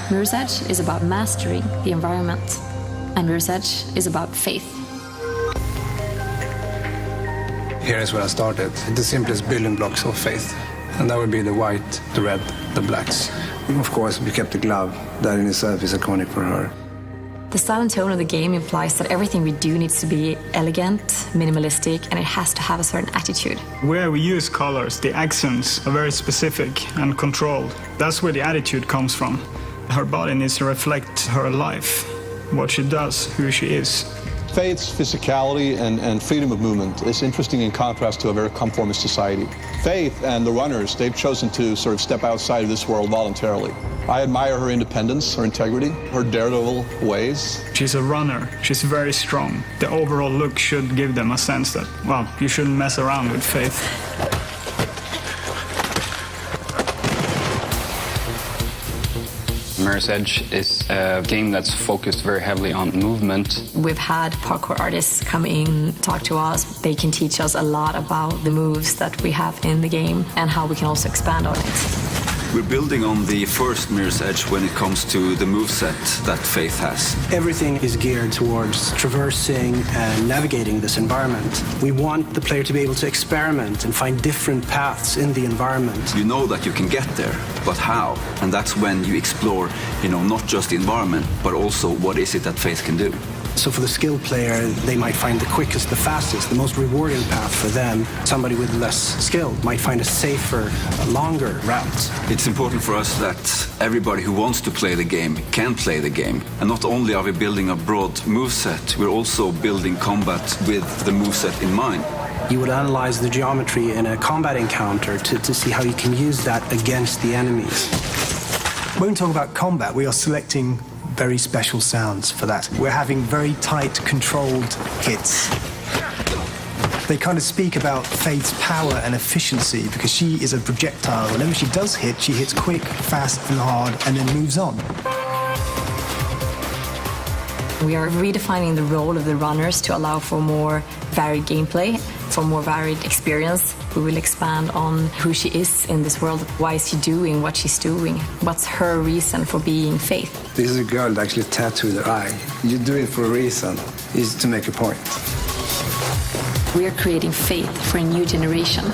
Mirror's Edge is about mastering the environment, and Mirror's Edge is about faith. Here is where I started. The simplest building blocks of faith. And that would be the white, the red, the blacks. And of course, we kept the glove. That in itself is iconic for her. The style and tone of the game implies that everything we do needs to be elegant, minimalistic, and it has to have a certain attitude. Where we use colors, the accents are very specific and controlled. That's where the attitude comes from. Her body needs to reflect her life, what she does, who she is. Faith's physicality and freedom of movement is interesting in contrast to a very conformist society. Faith and the runners, they've chosen to sort of step outside of this world voluntarily. I admire her independence, her integrity, her daredevil ways. She's a runner. She's very strong. The overall look should give them a sense that, well, you shouldn't mess around with Faith. Mirror's Edge is a game that's focused very heavily on movement. We've had parkour artists come in, talk to us. They can teach us a lot about the moves that we have in the game and how we can also expand on it. We're building on the first Mirror's Edge when it comes to the moveset that Faith has. Everything is geared towards traversing and navigating this environment. We want the player to be able to experiment and find different paths in the environment. You know that you can get there, but how? And that's when you explore, not just the environment, but also what is it that Faith can do. So for the skilled player, they might find the quickest, the fastest, the most rewarding path for them. Somebody with less skill might find a safer, longer route. It's important for us that everybody who wants to play the game can play the game. And not only are we building a broad moveset, we're also building combat with the moveset in mind. You would analyze the geometry in a combat encounter to see how you can use that against the enemies. When we talk about combat, we are selecting very special sounds for that. We're having very tight, controlled hits. They kind of speak about Faith's power and efficiency because she is a projectile. Whenever she does hit, she hits quick, fast, and hard, and then moves on. We are redefining the role of the runners to allow for more varied gameplay, for more varied experience. We will expand on who she is in this world. Why is she doing what she's doing? What's her reason for being Faith? This is a girl that actually tattooed her eye. You do it for a reason. It's to make a point. We are creating Faith for a new generation.